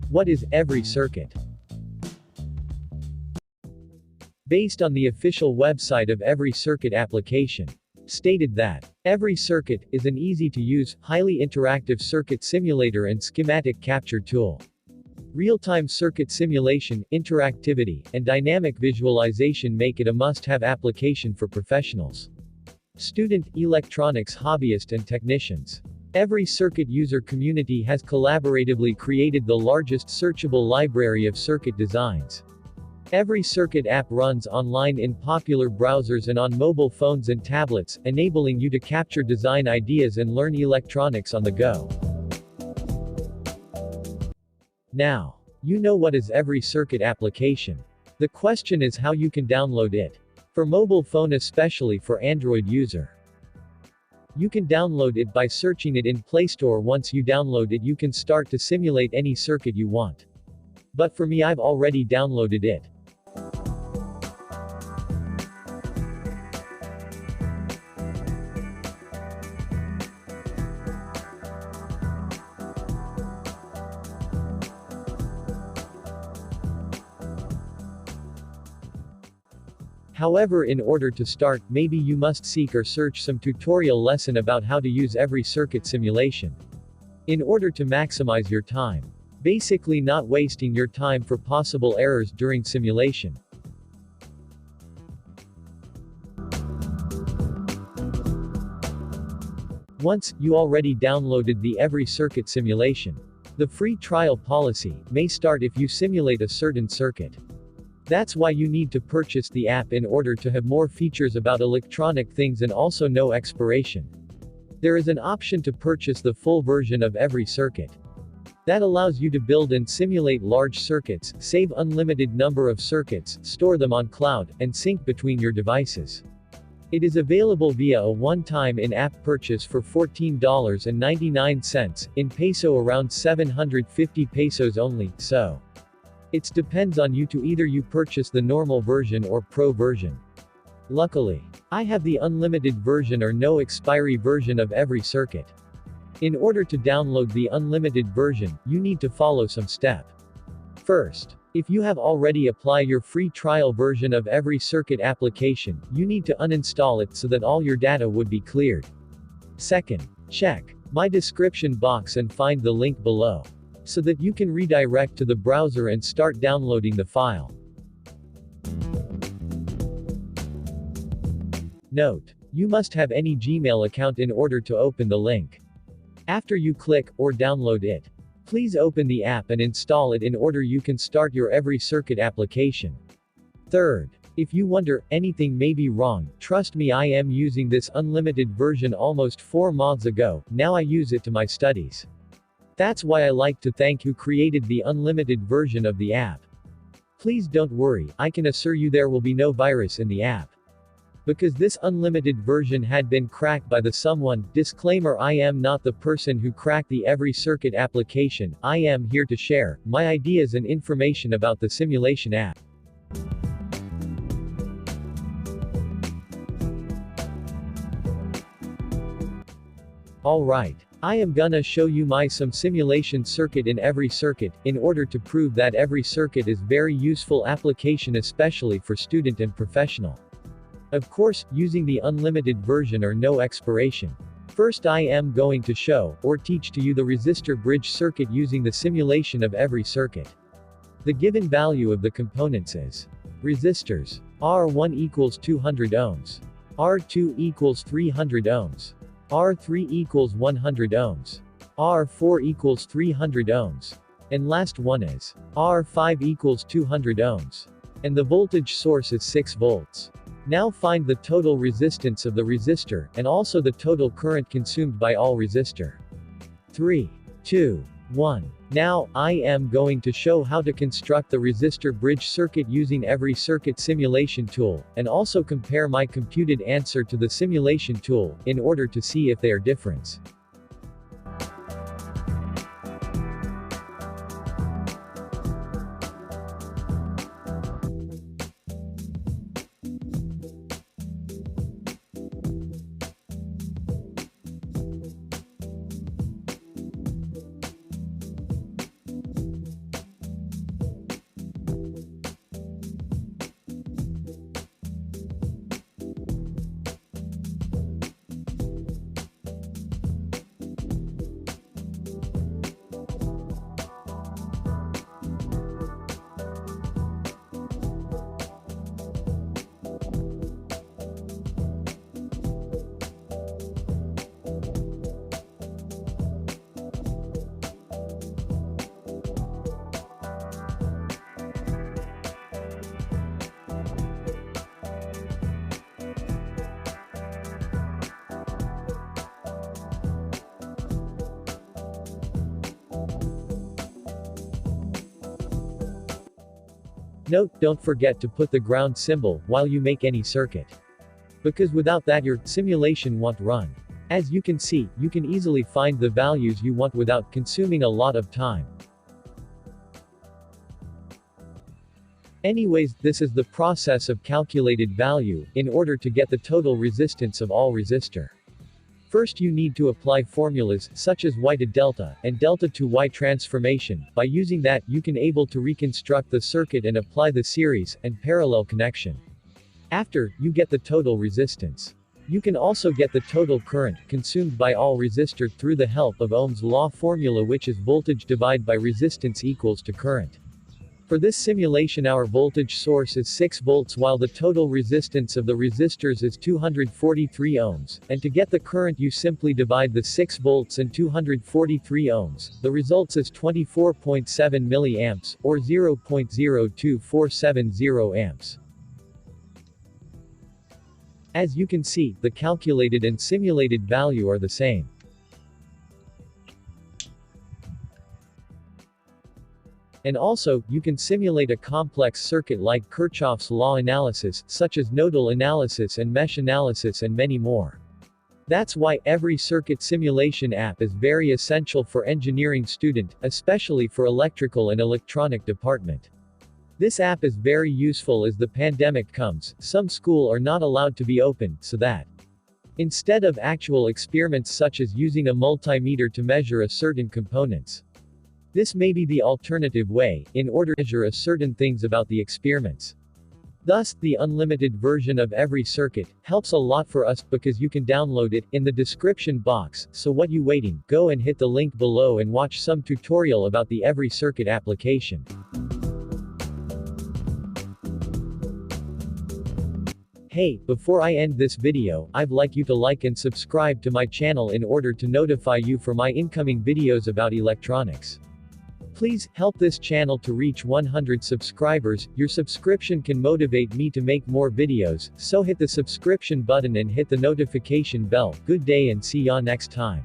What is EveryCircuit? Based on the official website of EveryCircuit application, stated that EveryCircuit is an easy-to-use, highly interactive circuit simulator and schematic capture tool. Real-time circuit simulation, interactivity, and dynamic visualization make it a must-have application for professionals, student, electronics hobbyists and technicians. EveryCircuit user community has collaboratively created the largest searchable library of circuit designs. EveryCircuit app runs online in popular browsers and on mobile phones and tablets, enabling you to capture design ideas and learn electronics on the go. Now, you know what is EveryCircuit application. The question is how you can download it. For mobile phone, especially for Android user, you can download it by searching it in Play Store. Once you download it, you can start to simulate any circuit you want. But for me, I've already downloaded it. However, in order to start, maybe you must seek or search some tutorial lesson about how to use EveryCircuit simulation in order to maximize your time. Basically, not wasting your time for possible errors during simulation. Once you already downloaded the EveryCircuit simulation, the free trial policy may start if you simulate a certain circuit. That's why you need to purchase the app in order to have more features about electronic things and also no expiration. There is an option to purchase the full version of EveryCircuit. That allows you to build and simulate large circuits, save unlimited number of circuits, store them on cloud, and sync between your devices. It is available via a one-time in-app purchase for $14.99, in peso around 750 pesos only, so it depends on you to either you purchase the normal version or pro version. Luckily, I have the unlimited version or no expiry version of EveryCircuit. In order to download the unlimited version, you need to follow some steps. First, if you have already applied your free trial version of EveryCircuit application, you need to uninstall it so that all your data would be cleared. Second, check my description box and find the link below, so that you can redirect to the browser and start downloading the file. Note: you must have any Gmail account in order to open the link. After you click or download it, please open the app and install it in order you can start your EveryCircuit application. Third, if you wonder, anything may be wrong, trust me, I am using this unlimited version almost 4 months ago, now I use it to my studies. That's why I like to thank who created the unlimited version of the app. Please don't worry, I can assure you there will be no virus in the app. Because this unlimited version had been cracked by the someone. Disclaimer: I am not the person who cracked the EveryCircuit application, I am here to share my ideas and information about the simulation app. Alright. I am gonna show you some simulation circuit in EveryCircuit, in order to prove that EveryCircuit is very useful application, especially for student and professional. Of course, using the unlimited version or no expiration. First, I am going to show, or teach to you the resistor bridge circuit using the simulation of EveryCircuit. The given value of the components is: resistors. R1 equals 200 ohms. R2 equals 300 ohms. R3 equals 100 ohms. R4 equals 300 ohms. And last one is R5 equals 200 ohms. And the voltage source is 6 volts. Now find the total resistance of the resistor, and also the total current consumed by all resistor. 3, 2, 1. Now, I am going to show how to construct the resistor bridge circuit using EveryCircuit simulation tool, and also compare my computed answer to the simulation tool, in order to see if they are different. Note, don't forget to put the ground symbol while you make any circuit. Because without that your simulation won't run. As you can see, you can easily find the values you want without consuming a lot of time. Anyways, this is the process of calculated value, in order to get the total resistance of all resistor. First you need to apply formulas, such as Y to delta, and delta to Y transformation. By using that, you can able to reconstruct the circuit and apply the series and parallel connection. After, you get the total resistance. You can also get the total current consumed by all resistor through the help of Ohm's law formula, which is voltage divided by resistance equals to current. For this simulation our voltage source is 6 volts while the total resistance of the resistors is 243 ohms, and to get the current you simply divide the 6 volts and 243 ohms, the results is 24.7 milliamps, or 0.02470 amps. As you can see, the calculated and simulated value are the same. And also, you can simulate a complex circuit like Kirchhoff's law analysis, such as nodal analysis and mesh analysis and many more. That's why EveryCircuit simulation app is very essential for engineering student, especially for electrical and electronic department. This app is very useful as the pandemic comes, some school are not allowed to be open, so that instead of actual experiments such as using a multimeter to measure a certain components, this may be the alternative way, in order to measure a certain things about the experiments. Thus, the unlimited version of EveryCircuit helps a lot for us, because you can download it in the description box. So what you waiting? Go and hit the link below and watch some tutorial about the EveryCircuit application. Hey, before I end this video, I'd like you to like and subscribe to my channel in order to notify you for my incoming videos about electronics. Please, help this channel to reach 100 subscribers. Your subscription can motivate me to make more videos, so hit the subscription button and hit the notification bell. Good day and see ya next time.